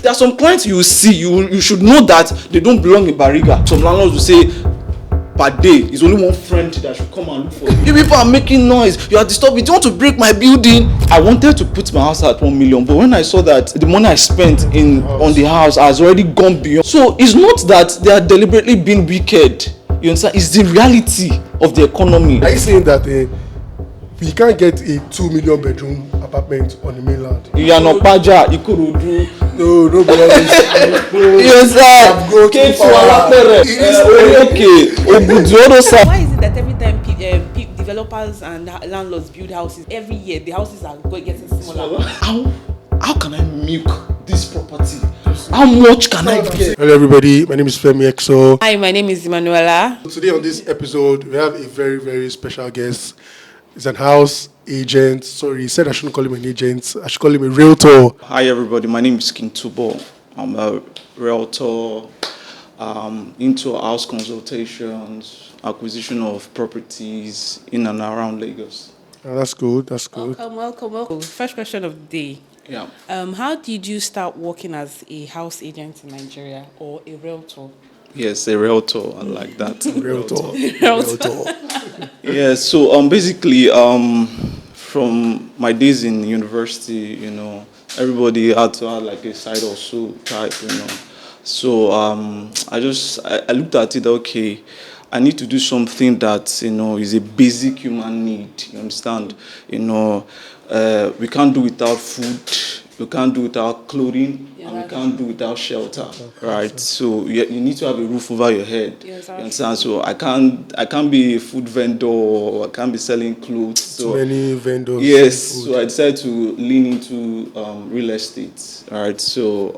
There are some clients you will see, you should know that they don't belong in Bariga. Some landlords will say, per day, it's only one friend that should come and look for you. You people are making noise, you are disturbing, you want to break my building. I wanted to put my house at 1 million, but when I saw that the money I spent on the house has already gone beyond. So it's not that they are deliberately being wicked. You understand? It's the reality of the economy. Are you saying that we can't get a 2 million bedroom apartment on the mainland? You are not Paja, Ikorodu. No, Yes, sir. It Okay. Why is it that every time developers and landlords build houses, every year the houses are getting smaller? How can I milk this property? How much can I get? Hello everybody, my name is Femi Exo. Hi, my name is Emanuela. Today on this episode, we have a very, very special guest. He's an house agent. Sorry, he said I shouldn't call him an agent. I should call him a realtor. Hi everybody, my name is King Tubo. I'm a realtor into house consultations, acquisition of properties in and around Lagos. Oh, that's good, that's good. Welcome. First question of the day. Yeah. How did you start working as a house agent in Nigeria or a realtor? Yes, a realtor. I like that. Realtor. Yeah. So basically, from my days in university, everybody had to have like a side hustle type, So I looked at it. Okay, I need to do something that is a basic human need. You understand? We can't do without food. We can't do without clothing, and we can't do without shelter, right? So you need to have a roof over your head. Yes, you understand? So I can't be a food vendor, or I can't be selling clothes. So too many vendors. yes, so I decided to lean into real estate, right? So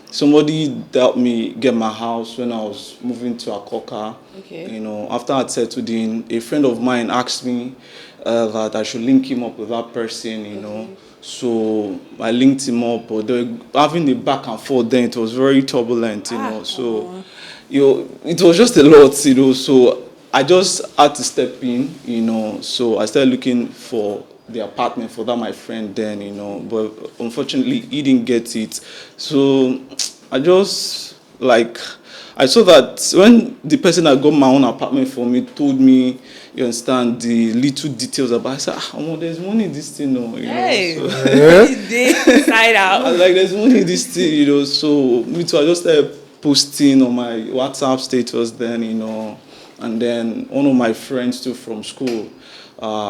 somebody helped me get my house when I was moving to Akoka. Okay. After I'd settled in, a friend of mine asked me that I should link him up with that person, Okay. So I linked him up, but having a back and forth then, it was very turbulent, So, it was just a lot, So I just had to step in, So I started looking for the apartment for that my friend then, But unfortunately, he didn't get it. So I just I saw that when the person that got my own apartment for me told me, you understand, the little details about it, I said, there's money in this thing, Hey, So, inside out. I was like, there's money in this thing, So me too, I just started posting on my WhatsApp status then, and then one of my friends too from school,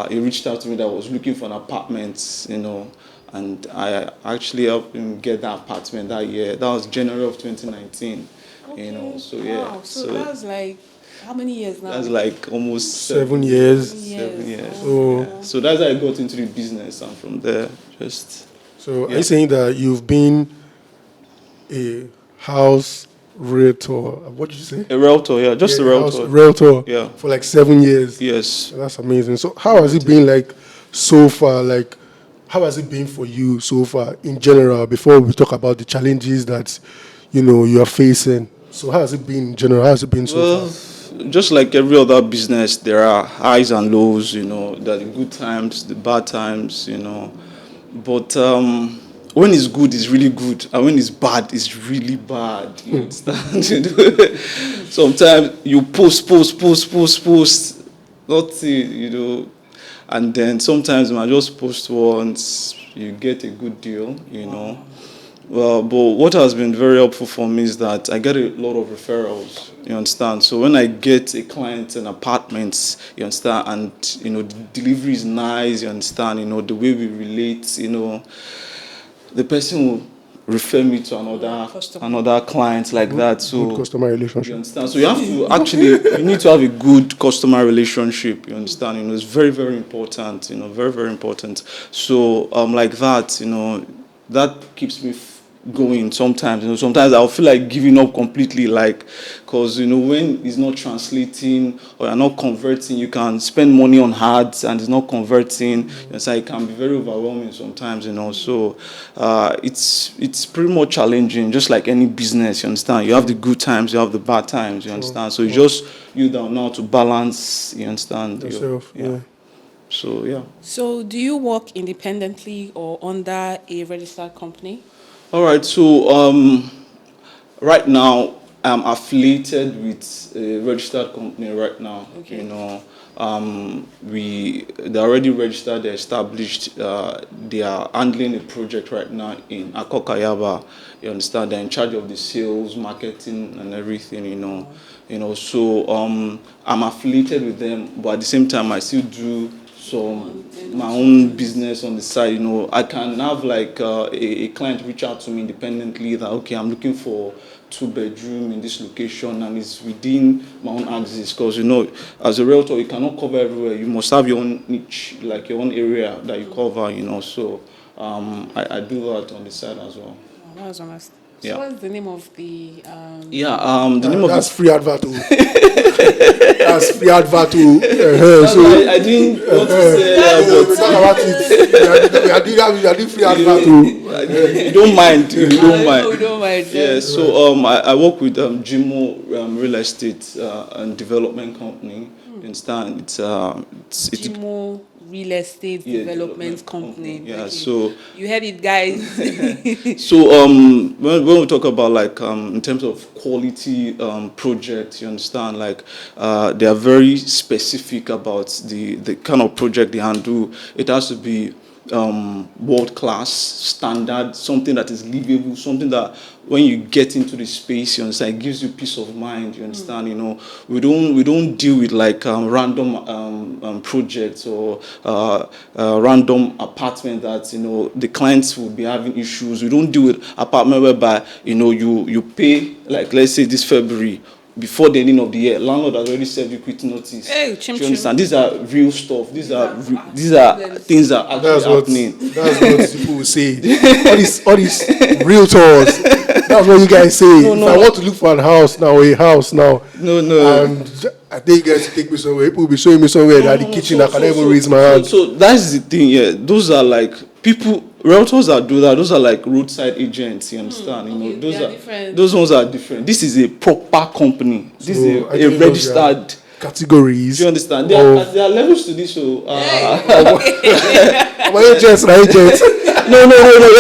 he reached out to me that was looking for an apartment, and I actually helped him get that apartment that year. That was January of 2019. Okay. So yeah. Wow. So that's like how many years now? That's like almost 7 years. 7 years. Oh. Yeah. So that's how I got into the business, and from there, So are you saying that you've been a house realtor? What did you say? a realtor, yeah, just a realtor. House realtor. Yeah. For like 7 years. Yes. That's amazing. So how has it been like so far? Like, how has it been for you so far in general? Before we talk about the challenges that you are facing. So how has it been in general? How has it been so far? Just like every other business, there are highs and lows. There are the good times, the bad times. But when it's good, it's really good, and when it's bad, it's really bad. You understand? Sometimes you post, nothing, and then sometimes when I just post once, you get a good deal, Well, but what has been very helpful for me is that I get a lot of referrals, you understand? So when I get a client in apartments, you understand, and, the delivery is nice, you understand, the way we relate, the person will refer me to another client like that. So Good customer relationship. you understand? So you have to you need to have a good customer relationship, you understand? It's very, very important, very, very important. So like that, that keeps me going sometimes. Sometimes I'll feel like giving up completely, because when it's not translating or you're not converting, you can spend money on ads and it's not converting. So it can be very overwhelming sometimes. So it's pretty much challenging, just like any business. You understand? You have the good times, you have the bad times. You understand? So it's just you down now to balance. You understand? Yourself. Yeah. So yeah. So do you work independently or under a registered company? All right. So right now I'm affiliated with a registered company right now. Okay. You know, they're already registered, they're established. They are handling a project right now in Akokayaba. You understand? They're in charge of the sales, marketing, and everything. So I'm affiliated with them, but at the same time, I still do my own business on the side. I can have like a client reach out to me independently that, okay, I'm looking for 2 bedroom in this location, and it's within my own axis, because as a realtor you cannot cover everywhere. You must have your own niche, like your own area that you cover. So I do that on the side as well. Oh, that was honest. So Yeah. what's the name of the The name of That's the free advert. That's free advert. so I didn't want to say We talk about it. We are doing free advert. you don't mind. You don't mind. we don't mind. Yeah, so I work with Jimo Real Estate and Development Company. You understand? It's Jimo Real Estate Development Company. Yeah, Okay. so you heard it, guys. so when we talk about like in terms of quality projects, you understand, like they are very specific about the kind of project they handle. It has to be world class standard, something that is livable, something that when you get into the space, you understand, it gives you peace of mind. You understand, we don't deal with like random projects or random apartment that the clients will be having issues. We don't deal with apartment whereby you pay, like, let's say this February, before the ending of the year, landlord has already served you quit notice. Hey, Do you understand? These are real stuff. These are things that are That's actually happening. That's what people will say. All these realtors. That's what you guys say. If I want to look for a house now, No. and I think you guys take me somewhere. People will be showing me somewhere that the kitchen I can even raise my hand. So that's the thing. Yeah, those are like people. Realtors that do that, those are like roadside agents. You understand? Okay, Those they are are different. those ones are different. This is a proper company. This is I a think those registered. categories. Do you understand? There are levels to this. So My agents. no,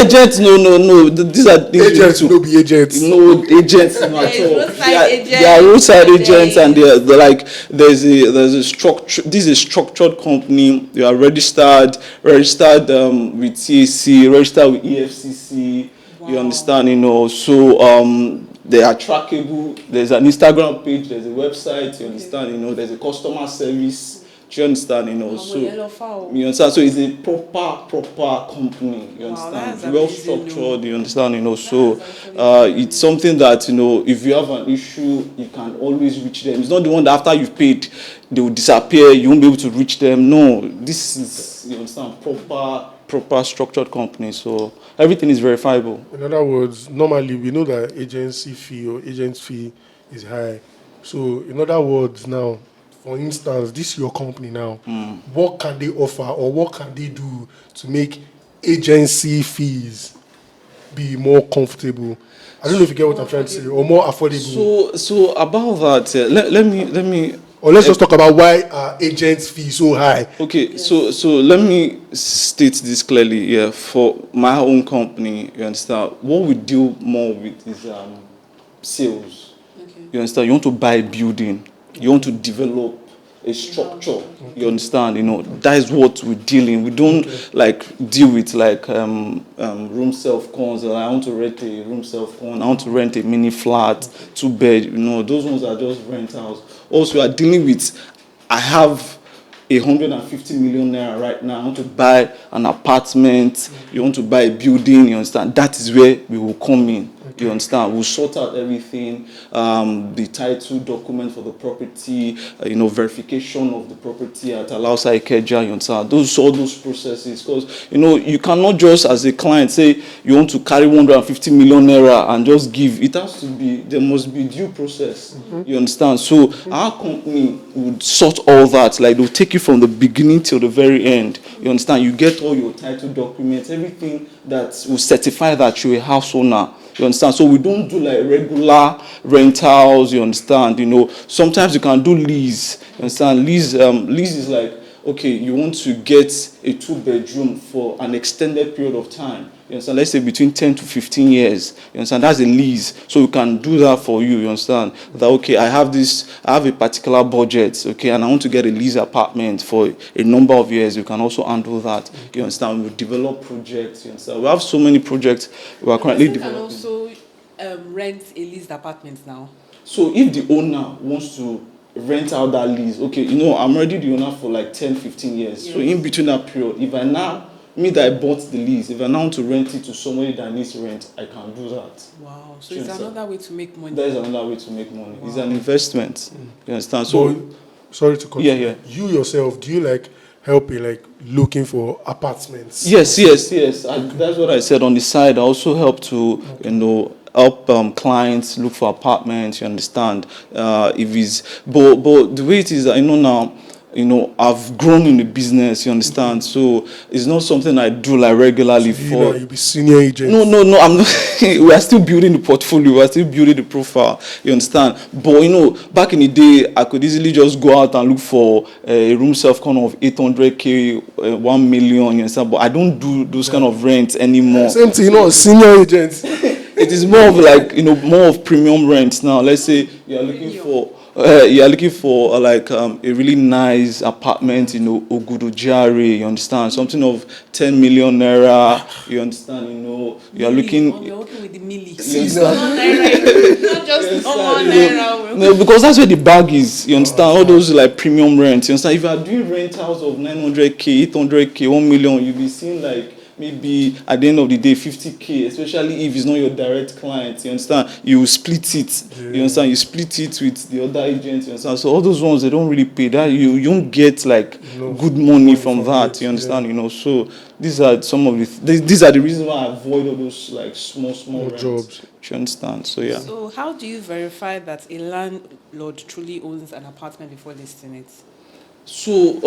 agents. No. These are things Agents you will need be agents. No agents at all. Roadside They are roadside agents. agents, and they're like there's a structure. This is a structured company. They are registered with CAC, registered with EFCC. You understand? So they are trackable. There's an Instagram page. There's a website. You understand? There's a customer service. Do you understand? You understand? So it's a proper company. You understand? that's Well amazing, structured. You understand? So it's something that if you have an issue, you can always reach them. It's not the one that after you've paid, they will disappear. You won't be able to reach them. No, this is, you understand, proper structured company. So everything is verifiable. In other words, normally we know that agency fee or agent fee is high. So in other words now, for instance, this is your company now. What can they offer or what can they do to make agency fees be more comfortable? I don't know if you get what I'm trying to say, or more affordable. So about that, let me. Or let's just talk about why are agents fee so high. Okay, yes. So let me state this clearly. Yeah, for my own company, you understand, what we deal more with is sales. Okay. You understand? You want to buy a building, you want to develop a structure. Okay. You understand? That is what we're dealing. We don't deal with room self-cons. I want to rent a room self-con. I want to rent a mini flat, 2-bed. Those ones are just rentals. Also, we are dealing with, I have 150 million naira right now. I want to buy an apartment. You want to buy a building. You understand? That is where we will come in. You understand? We'll sort out everything, the title document for the property, verification of the property at Outsaid Ikeja, you understand? All those processes, because, you cannot just, as a client, say you want to carry 150 million naira and just give. It has to be, there must be due process, you understand? So our company would sort all that, like they'll take you from the beginning till the very end, you understand? You get all your title documents, everything that will certify that you're a house owner. You understand? So we don't do like regular rentals, you understand? Sometimes you can do lease. You understand? Lease is like, okay, you want to get a 2-bedroom for an extended period of time. You understand? Let's say between 10 to 15 years. You understand? That's a lease. So we can do that for you. You understand? That, okay, I have a particular budget, okay, and I want to get a lease apartment for a number of years. You can also handle that. You understand? We develop projects. You understand? We have so many projects we are currently developing. Can also rent a leased apartment now. So if the owner wants to rent out that lease, okay, I'm already the owner for like 10, 15 years. Yes. So in between that period, if I now, that I bought the lease, if I now want to rent it to somebody that needs rent, I can do that. Wow. So it's another way to make money. That is another way to make money. Wow. It's an investment. You understand? So, sorry to continue. Yeah. You yourself, do you help in looking for apartments? Yes. That's what I said on the side. I also help to, help clients look for apartments. You understand? If it's but the way it is, I know now. I've grown in the business. You understand? So it's not something I do regularly. So you'll be senior agent. No. I'm not. We are still building the portfolio. We are still building the profile. You understand? But back in the day, I could easily just go out and look for a room self kind of 800K, 1 million. You understand? But I don't do those kind of rents anymore. Same thing. Senior agents. It is more of more of premium rents now. Let's say you are looking for a really nice apartment in Ogudujare, you understand? Something of 10 million naira, you understand? You are looking. You're working with the milli. Not just naira. No, because that's where the bag is. You understand? All those premium rents. You understand? If you are doing rentals of 900K, 800K, 1 million, you'll be seeing maybe at the end of the day 50K, especially if it's not your direct client. You understand? You split it. Yeah. You understand? You split it with the other agents. You understand? So all those ones, they don't really pay that. You don't get good money from that. You understand? Yeah. So these are some of these are the reasons why I avoid all those small jobs. You understand? So yeah. So how do you verify that a landlord truly owns an apartment before listing it? So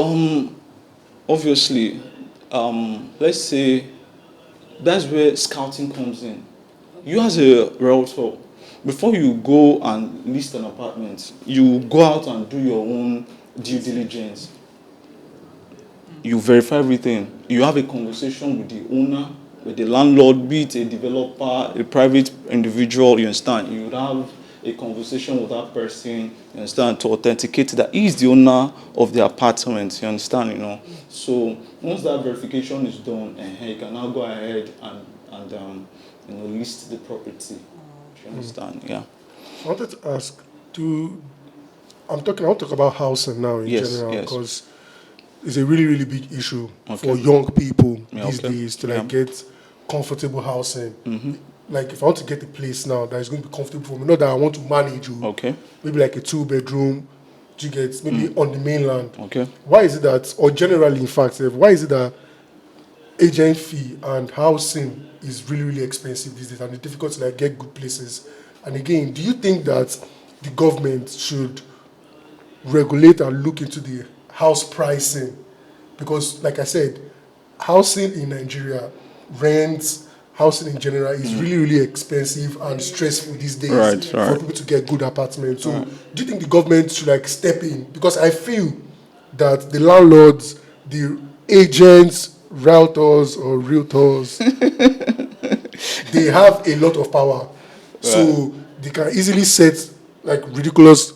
obviously, let's say that's where scouting comes in. You as a realtor, before you go and list an apartment, you go out and do your own due diligence. You verify everything. You have a conversation with the owner, with the landlord, be it a developer, a private individual, you understand? You would have a conversation with that person, you understand, to authenticate that he is the owner of the apartment, you understand, So once that verification is done, you can now go ahead and list the property. You understand? Yeah. I wanted to ask, I want to talk about housing now in general, because it's a really, really big issue for young people these days to get comfortable housing. Mm-hmm. If I want to get a place now that is going to be comfortable for me, not that I want to manage, maybe a 2-bedroom, you get maybe on the mainland. Okay. Why is it that, or generally in fact, why is it that agent fee and housing is really, really expensive these days and it's difficult to get good places? And again, do you think that the government should regulate and look into the house pricing? Because like I said, housing in Nigeria, rents, housing in general is really, really expensive and stressful these days for people to get good apartments. So do you think the government should step in? Because I feel that the landlords, the agents, realtors, they have a lot of power. So they can easily set ridiculous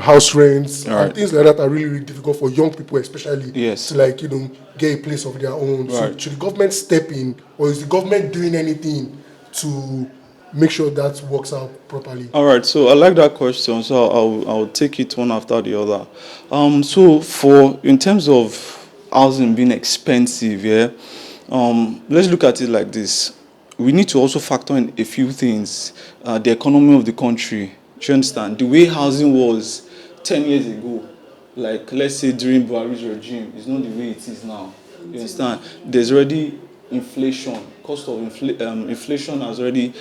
house rents and things like that are really, really difficult for young people especially to get a place of their own. So should the government step in, or is the government doing anything to make sure that works out properly? All right, so I like that question, so I'll take it one after the other. So in terms of housing being expensive, let's look at it like this. We need to also factor in a few things. The economy of the country. Do you understand? The way housing was 10 years ago, let's say during Buhari's regime, is not the way it is now. You understand? There's already inflation. Cost of inflation has already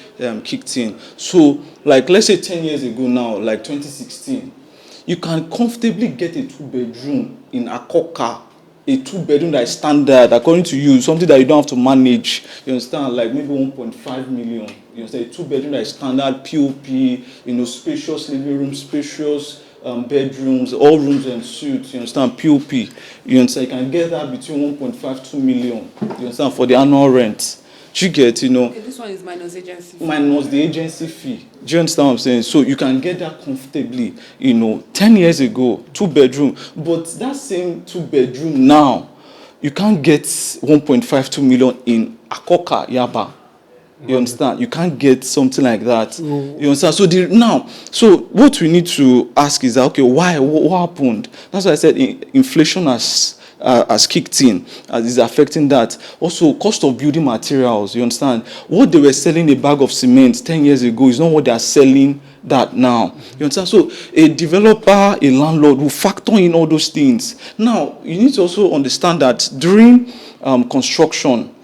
kicked in. So, let's say 10 years ago now, 2016, you can comfortably get a 2-bedroom in Akoka, a 2-bedroom that is standard, according to you, something that you don't have to manage. You understand? Maybe 1.5 million. You understand? A 2-bedroom that is standard, POP, spacious living room, spacious bedrooms, all rooms and suites, you understand, POP, you understand, you can get that between 1.5 2 million, you understand, for the annual rent. You get, Okay, this one is minus agency fee. Minus the agency fee. Do you understand what I'm saying? So you can get that comfortably, 10 years ago, 2-bedroom. But that same 2-bedroom now, you can't get 1.5 2 million in Akoka, Yaba. You understand? You can't get something like that. You understand? So what we need to ask is that, okay, why? What happened? That's why I said inflation has kicked in, as is affecting that. Also, cost of building materials. You understand? What they were selling a bag of cement 10 years ago is not what they are selling that now. You understand? So a developer, a landlord will factor in all those things. Now, you need to also understand that during construction,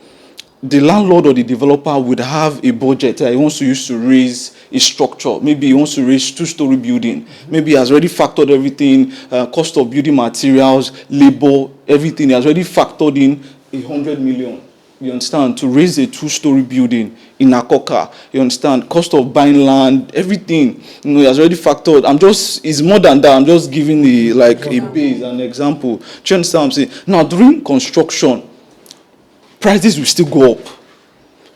the landlord or the developer would have a budget that he wants to use to raise a structure. Maybe he wants to raise 2-story building. Maybe he has already factored everything, cost of building materials, labor, everything. He has already factored in 100 million. You understand? To raise a 2-story building in Akoka. You understand? Cost of buying land, everything. He has already factored. It's more than that. I'm just giving a base, an example. Do you understand what I'm saying? Now, during construction, prices will still go up.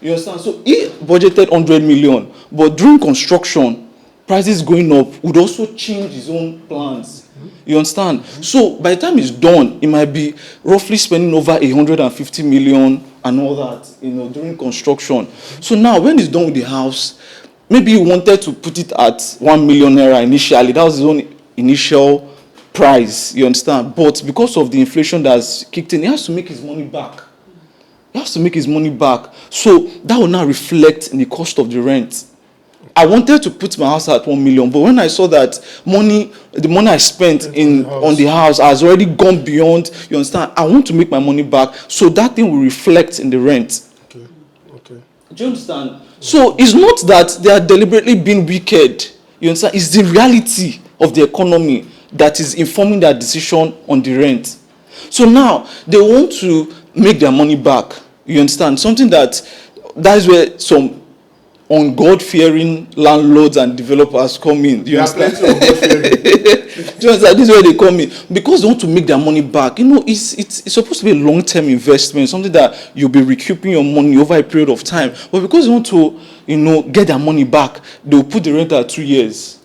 You understand? So he budgeted 100 million, but during construction, prices going up would also change his own plans. You understand? So by the time it's done, it might be roughly spending over 150 million and all that, during construction. So now when he's done with the house, maybe he wanted to put it at 1 million naira initially. That was his own initial price. You understand? But because of the inflation that's kicked in, he has to make his money back. He has to make his money back. So that will now reflect in the cost of the rent. I wanted to put my house at 1 million, but when I saw that the money I spent on the house has already gone beyond, you understand, I want to make my money back, so that thing will reflect in the rent. Okay. Do you understand? So it's not that they are deliberately being wicked. You understand? It's the reality of the economy that is informing their decision on the rent. So now they want to make their money back. You understand? That's where some God-fearing landlords and developers come in. You understand? Do you understand? This is where they come in. Because they want to make their money back. It's supposed to be a long-term investment, something that you'll be recouping your money over a period of time. But because they want to, get their money back, they'll put the rent at 2 years.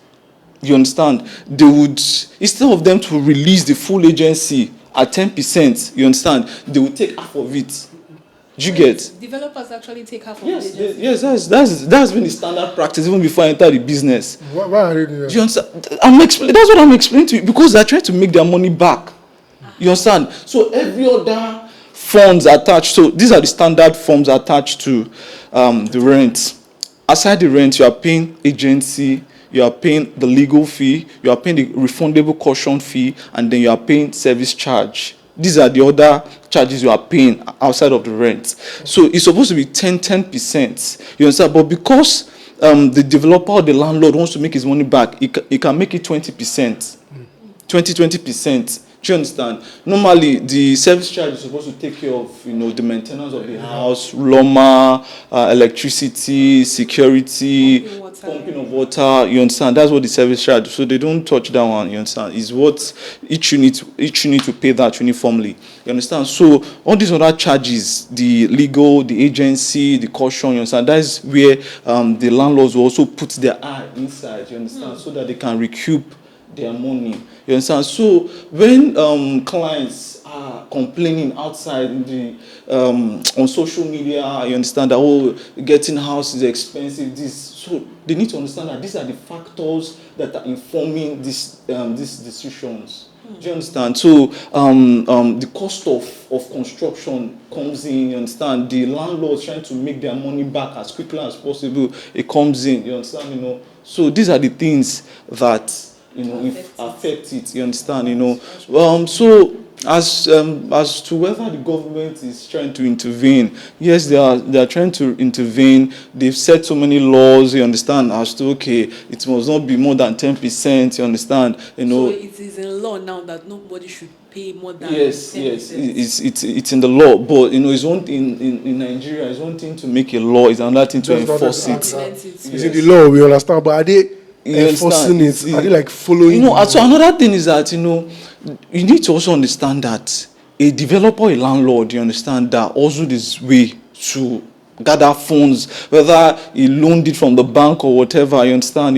You understand? They would, instead of them to release the full agency at 10%, you understand, they will take half of it. Do you get? Developers actually take half of it. Yes, that's been the standard practice even before I entered the business. Why are they doing that? Do you understand? That's what I'm explaining to you, because they're trying to make their money back. You understand? So every other funds attached, so these are the standard forms attached to the rent. Aside the rent, you are paying agency, you are paying the legal fee, you are paying the refundable caution fee, and then you are paying service charge. These are the other charges you are paying outside of the rent. So it's supposed to be 10%. You understand? But because the developer or the landlord wants to make his money back, he can make it 20%. 20%. Do you understand? Normally, the service charge is supposed to take care of, the maintenance of the house, loma, electricity, security, pumping of water. You understand? That's what the service charge. So they don't touch that one. You understand? Is what each unit to pay that uniformly. You understand? So all these other charges, the legal, the agency, the caution. You understand? That is where the landlords will also put their eye inside. You understand? So that they can recoup their money. You understand? So when clients are complaining outside on social media, you understand that getting house is expensive. So they need to understand that these are the factors that are informing these decisions. Do you understand? So the cost of construction comes in. You understand? The landlords trying to make their money back as quickly as possible. It comes in. You understand? So these are the things that affect it. You understand? So as to whether the government is trying to intervene, yes, they are trying to intervene. They've set so many laws. You understand? As to it must not be more than 10%. You understand? So it is in law now that nobody should pay more than 10%. Yes, it's in the law. But it's one thing in Nigeria. It's one thing to make a law. It's another thing to enforce it. You see, the law we understand, but are they You enforcing understand? it? Are they like following? So another thing is that, you need to also understand that a developer, a landlord, you understand, that also this way to gather funds, whether he loaned it from the bank or whatever, you understand,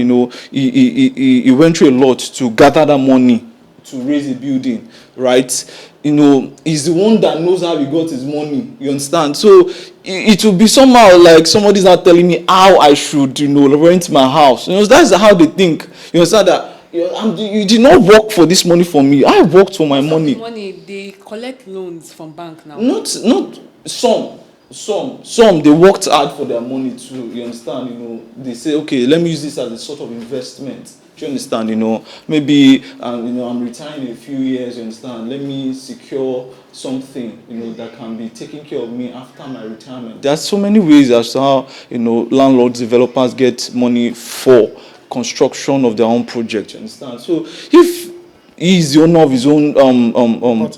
he went through a lot to gather that money to raise a building, right? He's the one that knows how he got his money, you understand? So it will be somehow like somebody's not telling me how I should, rent my house. That's how they think. You understand that you did not work for this money for me. I worked for my money. They collect loans from bank now. Not some. They worked hard for their money too. You understand? They say, okay, let me use this as a sort of investment. Do you understand? Maybe I'm retiring in a few years. You understand? Let me secure something that can be taking care of me after my retirement. There's so many ways as to how landlords, developers get money for construction of their own project. You understand? So if he is the owner of his own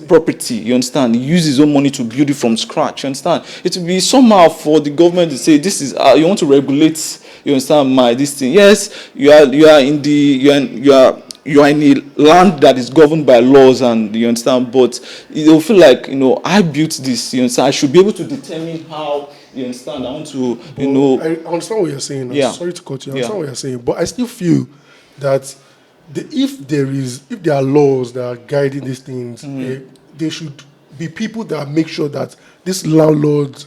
property, you understand? He uses his own money to build it from scratch, you understand? It will be somehow for the government to say, this is you want to regulate, you understand, this thing. Yes, you are in a land that is governed by laws, and you understand, but they'll feel like, I built this, you understand, I should be able to determine how, you understand, I want to, I understand what you're saying. Yeah. Sorry to cut you. I understand what you're saying, but I still feel that if there are laws that are guiding these things, there should be people that make sure that these landlords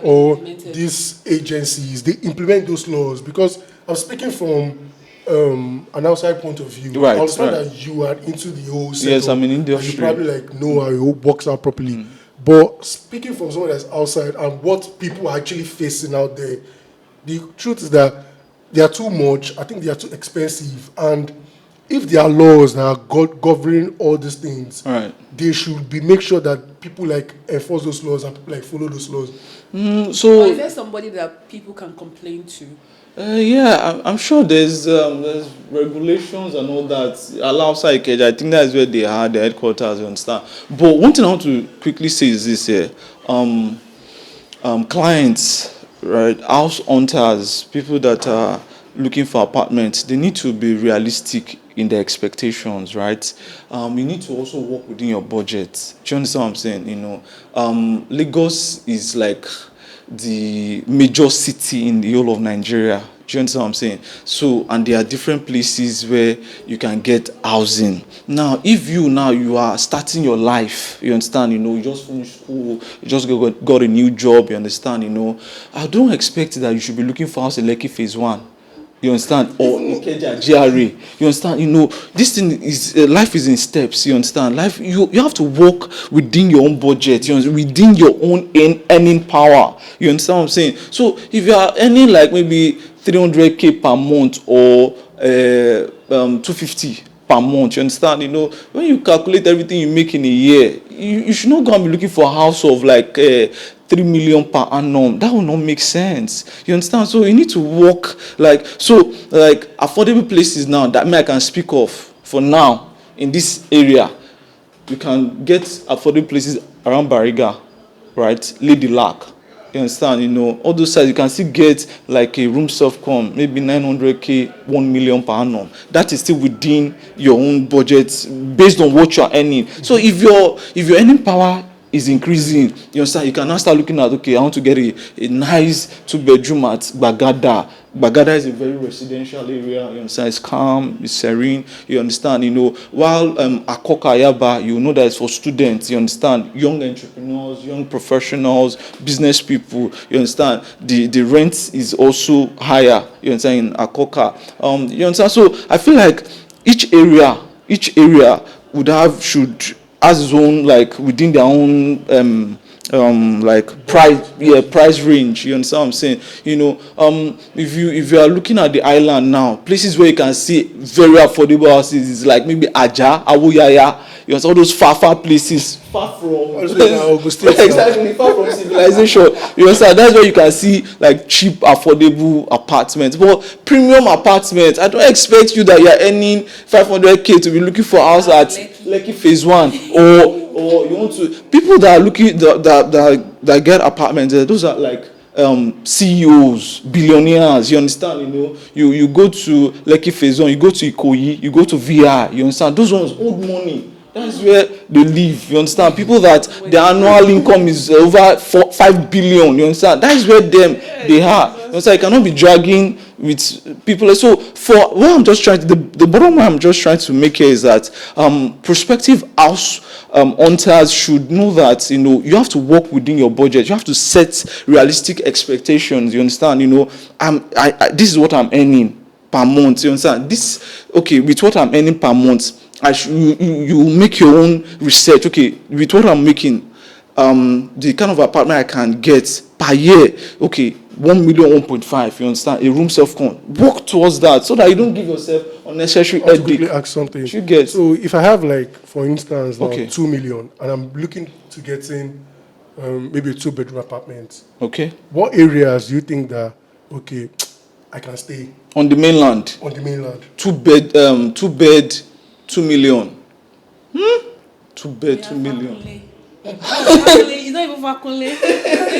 or these agencies, they implement those laws. Because I'm speaking from an outside point of view. Right, I understand right. that you are into the whole setup. Yes, I'm in industry. And you probably know how it all works out properly. But speaking from someone that's outside and what people are actually facing out there, the truth is that they are too much. I think they are too expensive. And if there are laws that are governing all these things, right, they should make sure that people enforce those laws and people follow those laws. So or is there somebody that people can complain to? Yeah, I'm sure there's regulations and all that. Outside Ikeja, I think that's where they are, the headquarters, you understand. But one thing I want to quickly say is this here. Clients, right, house hunters, people that are looking for apartments, they need to be realistic in their expectations, right? You need to also work within your budget. Do you understand what I'm saying? Lagos is like the major city in the whole of Nigeria. Do you understand what I'm saying? So, and there are different places where you can get housing. Now, if you are starting your life, you understand, you just finished school, you just got a new job, you understand, I don't expect that you should be looking for house in Lekki Phase 1. You understand? Or Ikeja GRA. You understand? This thing is life is in steps. You understand? Life you have to work within your own budget. Within your own earning power. You understand what I'm saying? So if you are earning like maybe 300k per month or 250 per month, you understand? When you calculate everything you make in a year, you should not go and be looking for a house of like 3 million per annum. That will not make sense. You understand? So you need to work affordable places now that I can speak of for now in this area. You can get affordable places around Bariga, right? Lady Lark. You understand? All those sides you can still get like a room self-com, maybe 900k, 1 million per annum. That is still within your own budget based on what you are earning. So if your earning power is increasing, you understand, you can now start looking at, okay, I want to get a nice 2-bedroom at Bagada. Bagada is a very residential area, you understand, it's calm, it's serene, you understand, while Akoka Yaba, you know that it's for students, you understand, young entrepreneurs, young professionals, business people, you understand, the rent is also higher, you understand, in Akoka, you understand, so I feel like each area should has its own, like, within their own price range. You understand what I'm saying? If you are looking at the island now, places where you can see very affordable houses is like maybe Aja, Awuyaya. You understand all those far places, far from exactly, far from civilization. You understand? That's where you can see like cheap, affordable apartments. But premium apartments, I don't expect you that you are earning 500k to be looking for a house at Lekki Phase 1 or you want to people that are looking that get apartments. Those are like CEOs, billionaires, you understand, you go to Lekki Phase 1, you go to Ikoyi, you go to VR, you understand, those ones old money. That's where they live, you understand, people that their annual income is over 5 billion, you understand, that's where they are, you understand, you cannot be dragging with people. So for what I'm just trying to, the bottom line I'm just trying to make here is that prospective house hunters should know that you have to work within your budget. You have to set realistic expectations. You understand? This is what I'm earning per month. You understand? With what I'm earning per month, you make your own research. Okay, with what I'm making, the kind of apartment I can get per year. Okay. 1 million, 1.5, you understand? A room self-con. Work towards that so that you don't give yourself unnecessary headache. I'll quickly ask something. You get. So if I have, for instance, now, Okay. 2 million and I'm looking to get in maybe a 2-bedroom apartment. Okay. What areas do you think that, I can stay? On the mainland. On the mainland. 2 bed, 2 million. 2 bed, 2 million. It's not even Fakunle.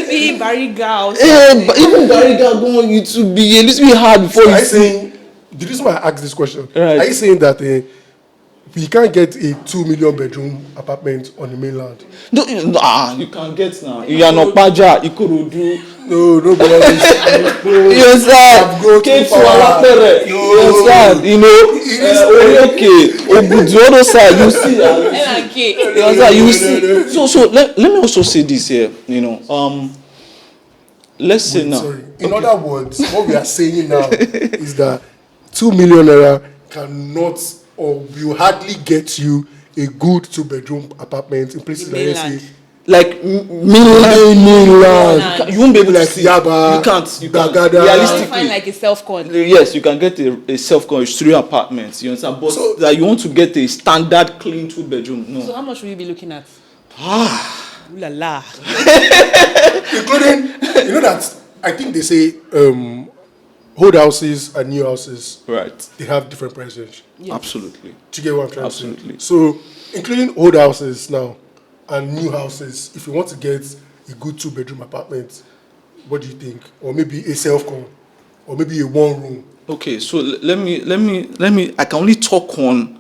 Maybe Bariga or something. But even Bariga going to be a little bit hard before you see. The reason why I asked this question, right. Are you saying that we can't get a 2 million bedroom apartment on the mainland? No, you can get now. Iyanokpaja, Ikorodu. No, but yes, sir. Came to Alapere. Yes, sir. Okay. Obudu side, you see. Yes, sir. You see. So let me also say this here. Let's say now. Sorry. In other words, what we are saying now is that 2 million naira cannot or will hardly get you a good 2-bedroom apartment in places like mainland. You won't be able to see. Yaba, you can't. Bagada. Realistically, you find like a self-con. Yes, you can get a self-con 3 apartments. You understand? But that you want to get a standard clean 2-bedroom. No. So how much will you be looking at? Ooh la la. Including, that I think they say old houses and new houses. Right. They have different prices. Yeah. Absolutely. Do you get what I'm trying Absolutely. to say? So, including old houses now and new houses, if you want to get a good 2-bedroom apartment, what do you think? Or maybe a self-con, or maybe a 1-room. Okay, so let me. I can only talk on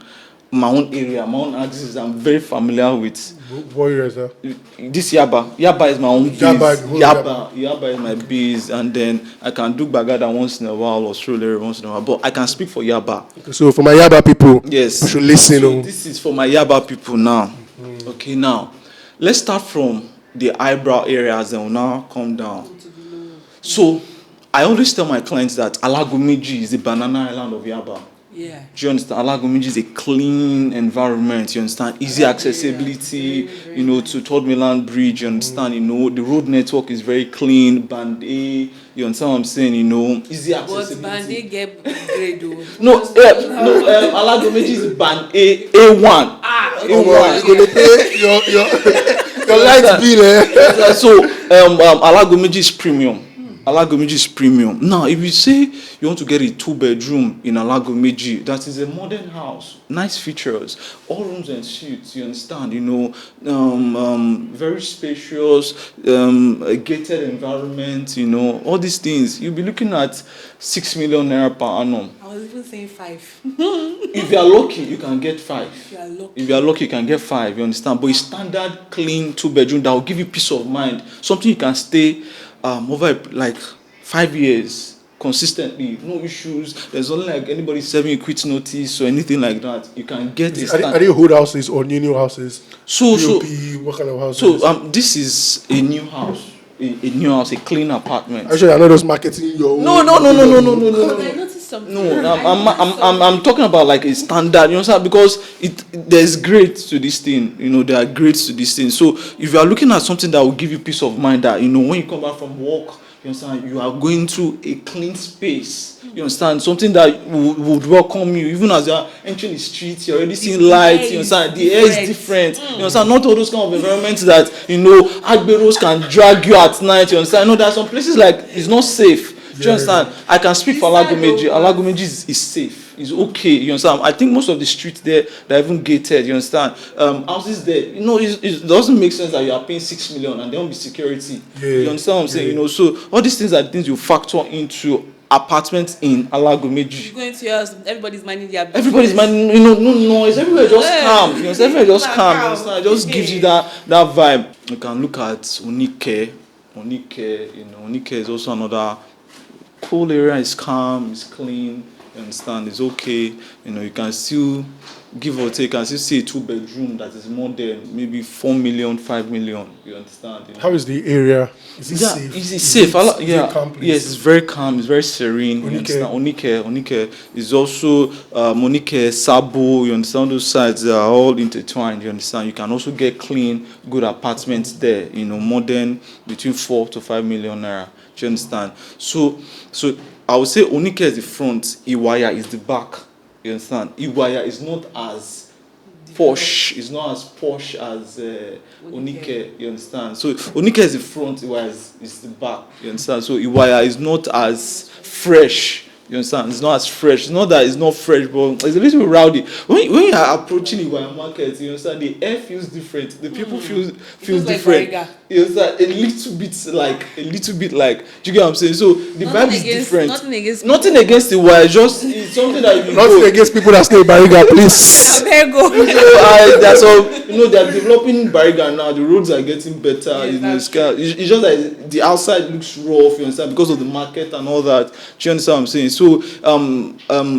my own area, my own axis. I'm very familiar with. What area is that? This Yaba is my own base. Yaba is my base, and then I can do Bagada once in a while or Surulere once in a while. But I can speak for Yaba. Okay, so for my Yaba people, yes, you should listen. So this is for my Yaba people now. Mm-hmm. Okay, now let's start from the eyebrow areas, and we'll now come down. So I always tell my clients that Alagomiji is the banana island of Yaba. Yeah. Do you understand? Alagomiji is a clean environment. You understand? Easy accessibility. Very to Third Mainland Bridge. You understand? The road network is very clean. Band A. You understand what I'm saying? Easy accessibility. But Band A get grade though. No. Alagomiji is Band A1. A1. You're gonna pay your light bill. So Alagomiji is premium. Alagomiji is premium. Now, if you say you want to get a 2-bedroom in Alagomiji, that is a modern house, nice features, all rooms and suites, you understand, very spacious, a gated environment, all these things, you'll be looking at 6 million naira per annum. I was even saying 5. If you are lucky, you can get 5. If you are lucky, you can get 5, you understand? But a standard, clean 2-bedroom that will give you peace of mind, something you can stay over 5 years consistently, no issues. There's only anybody serving a quit notice or anything like that. You can get Are they old houses or new houses? So what kind of houses? So this is a new house. A new house, a clean apartment. Actually, I know those marketing your own. No. I noticed something. No, I'm talking about a standard, you know, because there's grades to this thing, there are grades to this thing. So if you are looking at something that will give you peace of mind, that when you come back from work, you understand, you are going to a clean space. You understand, something that would welcome you, even as you are entering the streets, you're already seeing lights. You understand, the air is different. You understand, not all those kind of environments that agberos can drag you at night. You understand, there are some places it's not safe. Do you understand? I can speak for Alagomeji. Alagomeji is safe. It's okay. You understand? I think most of the streets there, they're even gated. You understand? Houses there, it doesn't make sense that you are paying 6 million and there won't be security. Yeah. You understand what I'm saying? So all these things are things you factor into apartments in Alagomeji. You go into your house, everybody's minding their business. Everybody's minding, no noise. Everywhere just calm. You know, everywhere just calm. You understand? It just gives you that vibe. You can look at Onike. Onike is also another cool area. It's calm, it's clean. You understand? It's okay. You can still give or take. You can still see a 2-bedroom that is more than maybe 4 million, 5 million. You understand? How is the area? Is it safe? Is it safe? Yes, it's very calm. It's very serene. Onike is also Onike, Sabo. You understand? Those sides are all intertwined. You understand? You can also get clean, good apartments there. Modern, between 4 to 5 million naira. Do you understand? So I would say Onike is the front, Iwaya is the back. You understand? Iwaya is not as posh. It's not as posh as Onike. You understand? So Onike is the front, Iwaya is the back. You understand? So Iwaya is not as fresh. You understand? It's not as fresh. It's not that it's not fresh, but it's a little bit rowdy. When you are approaching Iwaya market, you understand, the air feels different. The people feel different. Like You understand? A little bit like. Do you get what I'm saying? So the vibe is different. Nothing against Iwaya. It's something that you Nothing against people that stay in Bariga, please. There you go. They're developing Bariga now. The roads are getting better. It's just that the outside looks rough. You understand? Because of the market and all that. Do you understand what I'm saying? So,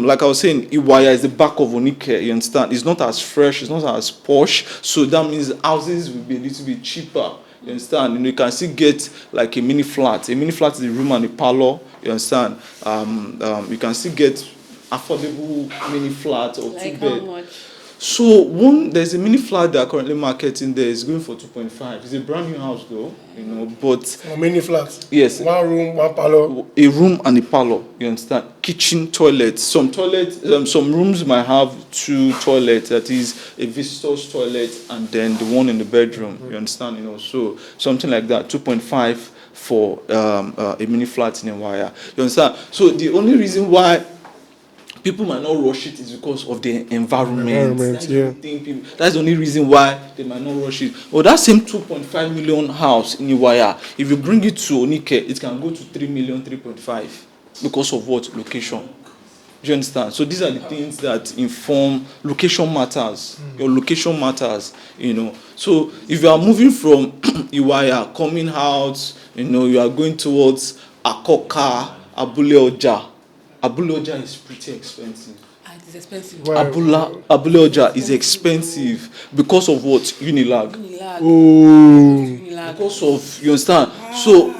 like I was saying, Iwaya is the back of Onike. You understand? It's not as fresh. It's not as posh. So that means houses will be a little bit cheaper. You understand? You can still get like a mini flat. A mini flat is a room and a parlor. You understand? You can still get affordable mini flat or Like 2-bed. how much? So there's a mini flat that are currently marketing there. It's going for 2.5. It's a brand new house though, but A mini flat. yes, 1 room, 1 parlor. a room and a parlor. You understand? Kitchen, toilet. Some rooms might have 2 toilets. That is a visitor's toilet and then the one in the bedroom. You understand? So something like that. 2.5 for a mini flat in a wire. You understand? So the only reason why people might not rush it is because of the environment. That's the only reason why they might not rush it. But that same 2.5 million house in Iwaya, if you bring it to Onike, it can go to 3 million, 3.5 because of what? Location. Do you understand? So these are the things that inform location matters. Your location matters, So if you are moving from Iwaya, coming out, you are going towards Akoka, Abule Oja. Abule Oja is pretty expensive. It's expensive. Abule Oja is expensive because of what? Unilag. Because of, you understand? So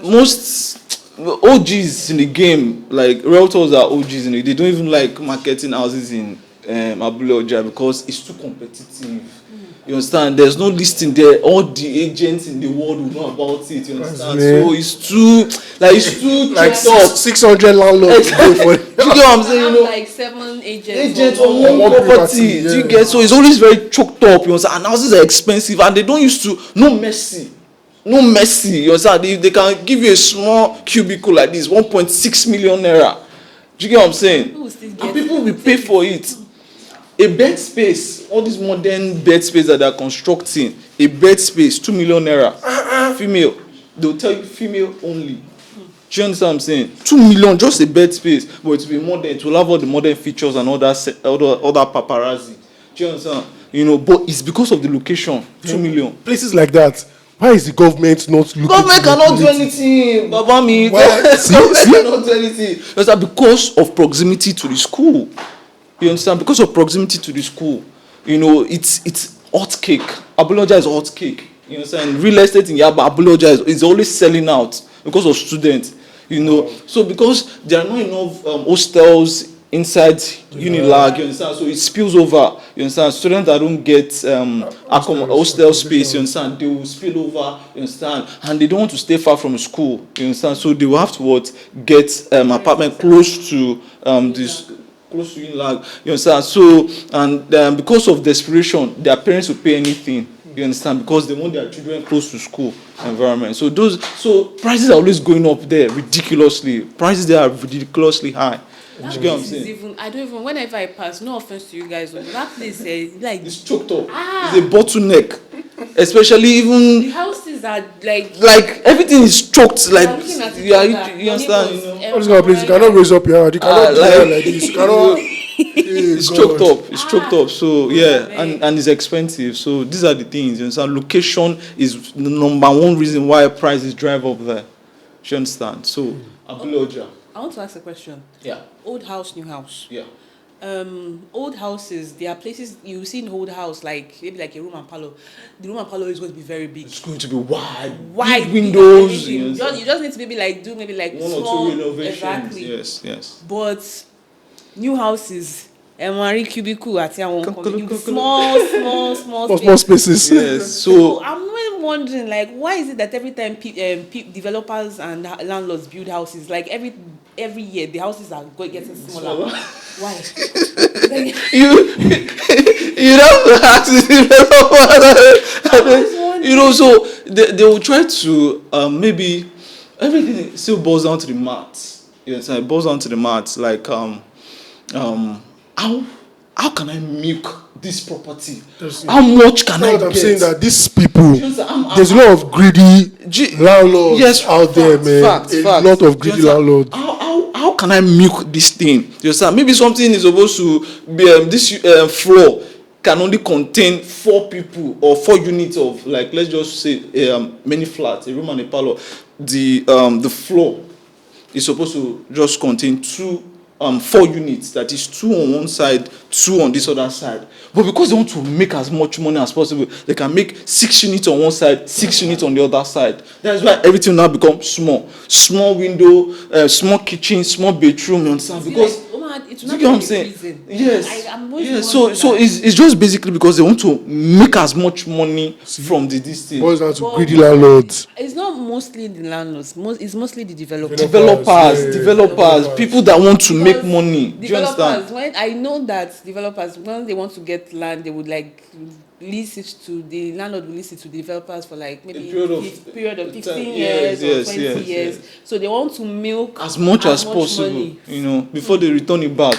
most OGs in the game, like realtors are OGs in it, they don't even like marketing houses in Abule Oja because it's too competitive. You understand? There's no listing there. All the agents in the world will know about it. You understand? So it's too like 600 landlords. You get what I'm saying? Like 7 agents on one property. Do you get? So it's always very choked up. You understand? And houses are expensive, and they don't used to no mercy. You understand? They can give you a small cubicle like this, 1.6 million naira. Do you get what I'm saying? And people will pay for it. A bed space, all these modern bed space that they are constructing, a bed space, 2 million naira. Female, they'll tell you female only. Do you understand what I'm saying? 2 million, just a bed space, but it will be modern. It will have all the modern features and other paparazzi. Do you understand? But it's because of the location. 2 million. Places like that. Why is the government not looking? Government cannot do anything, Babami. Government cannot do anything. Because of proximity to the school. You understand? Because of proximity to the school, it's hot cake. Abule Oja is hot cake. You understand? Real estate in Yaba, Abule Oja is always selling out because of students. So because there are not enough hostels inside Unilag, you understand? So it spills over. You understand? Students that don't get hostel space, you understand? They will spill over. You understand? And they don't want to stay far from school. You understand? So they will have to get apartment close to this. Close to Unilag, you understand? So, and because of desperation, their parents will pay anything. You understand? Because they want their children close to school environment. So prices are always going up there ridiculously. Prices there are ridiculously high. You get what I'm saying? I don't even, whenever I pass, no offense to you guys, but that place, like... It's choked up. It's a bottleneck. Especially even... The houses are like... Like, everything is choked. Like, you understand? What's going on, please? You cannot raise up your hand. You cannot do that like this. You cannot... It's choked up. It's choked up. So, yeah. And it's expensive. So, these are the things. You understand? Location is the number one reason why prices drive up there. You understand? So, Abuloja. I want to ask a question. Yeah. Old house, new house. Yeah. Old houses, there are places you see in old house, like maybe like a room and parlor. The room and parlor is going to be very big. It's going to be wide big windows. You just need to maybe do one small, or two renovations. Exactly. Yes. But new houses, Marie cubicle at small spaces. Yes. So I'm really wondering, like, why is it that every time developers and landlords build houses, like every year the houses are getting smaller? Why? You have to ask the developer. So they will try to maybe everything still boils down to the maths. Yes, it boils down to the maths. Like how can I milk this property? How much can I get? I'm saying that these people, there's a lot of greedy landlords out there, man. A lot of greedy landlords. How can I milk this thing? You understand? Maybe something is supposed to be this floor can only contain 4 people or 4 units of, like, let's just say many flats, a room and a parlor. The floor is supposed to just contain 4 units, that is 2 on one side, 2 on this other side. But because they want to make as much money as possible, they can make 6 units on one side, 6 units on the other side. That's why everything now becomes small window, small kitchen, small bedroom. You understand? Because it's you not get what I'm saying? Yes. So it's just basically because they want to make as much money from this thing. Boils down to greedy landlords. It's not mostly the landlords. It's mostly the developers. Developers, people that want to make money. Do you understand? When I know that developers, when they want to get land, they would lease it to the landlord will lease it to the developers for like maybe period of 15 years or 20 years. So they want to milk as much as possible, money, before they return it back.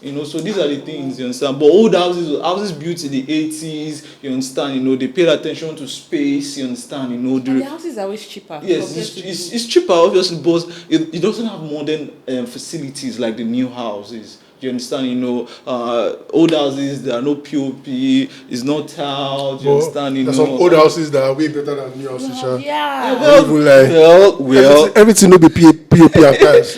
So these are the things, you understand. But old houses built in the 80s, you understand, they paid attention to space, you understand, and the houses are always cheaper. Yes, it's cheaper, obviously, but it doesn't have modern facilities like the new houses. You understand? Old houses, there are no POP, it's not tiled. You understand? There's some old houses that are way better than new houses. Everything will be POP at times.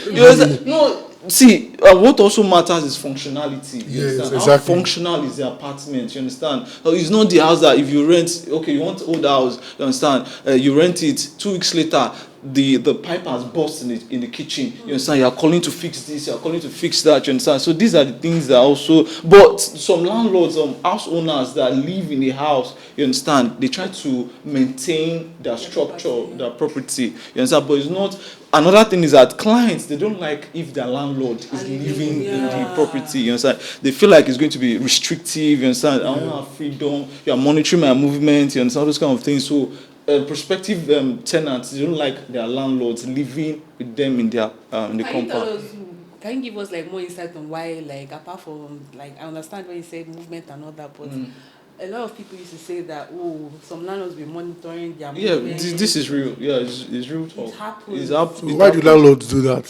See, what also matters is functionality. Yes, exactly. How functional is the apartment? You understand? It's not the house that if you rent, okay, you want old house, you understand? You rent it, 2 weeks later, the pipe has burst in the kitchen. You understand? You are calling to fix this, you are calling to fix that. You understand? So these are the things that also. But some landlords, house owners that live in the house, you understand? They try to maintain their structure, their property. You understand? But it's not. Another thing is that clients, they don't like if their landlord is living in the property. You understand? They feel like it's going to be restrictive. You understand? I want to have freedom. You are monitoring my movement. You understand? Those kind of things. So prospective tenants, they don't like their landlords living with them in their in the compound. Can you give us more insight on why, apart from I understand when you say movement and all that, but a lot of people used to say that some landlords be monitoring their movement. Yeah, this is real. Yeah, it's real talk. It happens. So why do landlords do that?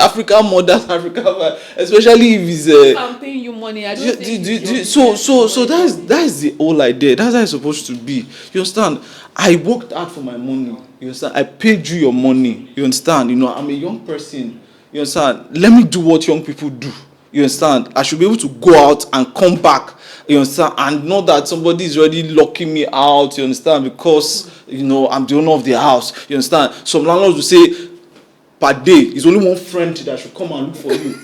Africa more than Africa, especially if it's I'm paying you money. I don't so that's the whole idea. That's how it's supposed to be. You understand? I worked hard for my money. You understand? I paid you your money. You understand? I'm a young person. You understand? Let me do what young people do. You understand? I should be able to go out and come back. You understand? And not that somebody is already locking me out. You understand? Because I'm the owner of the house. You understand? Some landlords will say, per day, it's only one friend that should come and look for you.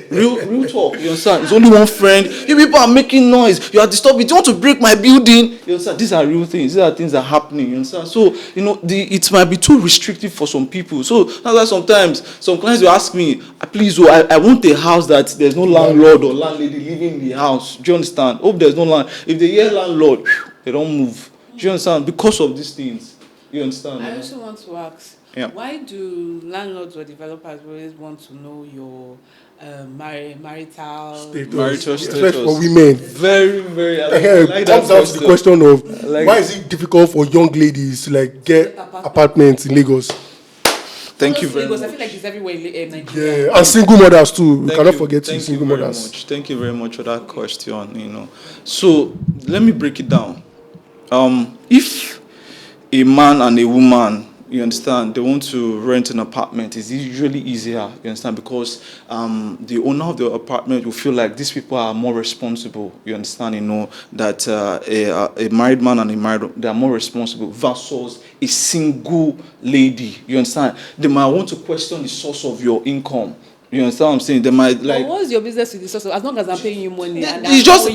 real talk, you understand? It's only one friend. You people are making noise. You are disturbing. You want to break my building. You understand? These are real things. These are things that are happening. You understand? So, it might be too restrictive for some people. So, that's why sometimes some clients will ask me, please, I want a house that there's no landlord or landlady living in the house. Do you understand? Hope there's no land. If they hear landlord, they don't move. Do you understand? Because of these things. You understand? I also want to ask, why do landlords or developers always want to know your marital status? Status for women. Very, very. I like that down to the question of why is it difficult for young ladies to get apartments in Lagos? Thank you very Lagos, much. I feel like it's everywhere in Nigeria. Yeah, and single mothers too. We cannot forget single mothers. Thank you very much for that question. So let me break it down. If a man and a woman, you understand, they want to rent an apartment, it's usually easier, you understand, because the owner of the apartment will feel like these people are more responsible, you understand, that a married man and a married, they are more responsible versus a single lady, you understand. They might want to question the source of your income. You understand what I'm saying? They might like. But what's your business with the source? As long as I'm paying you money, and it's just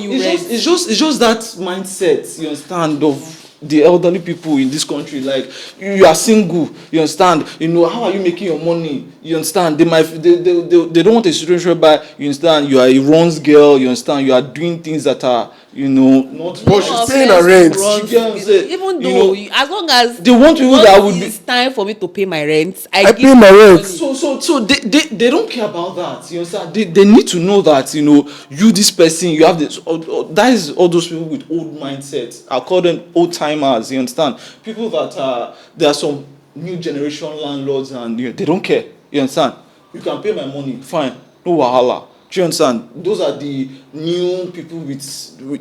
that mindset. You understand, of the elderly people in this country. Like, you are single. You understand? How are you making your money? You understand? They don't want a situation whereby, you understand, you are a runs girl. You understand? You are doing things that are, not. But she's paying her rent. Even though, as long as they want people that would it's time for me to pay my rent, I pay my rent. So they don't care about that. You understand? They need to know that, you, this person, you have this. That is all those people with old mindsets. I call them old timers. You understand? People that there are some new generation landlords and they don't care. You understand? You can pay my money, fine, no wahala. Do you understand? Those are the new people with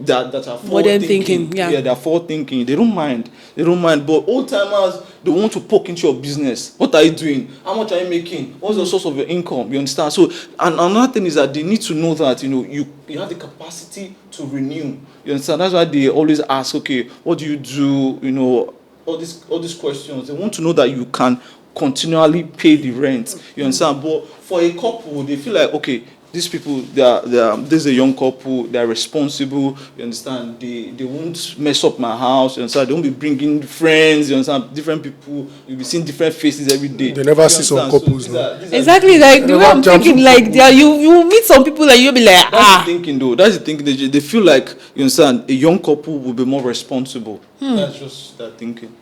that are modern thinking. Yeah, they are forward thinking. They don't mind. But old timers, they want to poke into your business. What are you doing? How much are you making? What's the source of your income? You understand? So, and another thing is that they need to know that you have the capacity to renew. You understand? That's why they always ask, okay, what do you do? All these questions. They want to know that you can continually pay the rent. You understand? But for a couple, they feel like, okay, these people, this is a young couple, they're responsible, you understand, they won't mess up my house, you understand, they won't be bringing friends, you understand, different people, you'll be seeing different faces every day. They never see some couples. Exactly, like the way I'm thinking, like you meet some people and you'll be like, That's the thinking though, that's the thinking, they feel like, you understand, a young couple will be more responsible. That's just that thinking.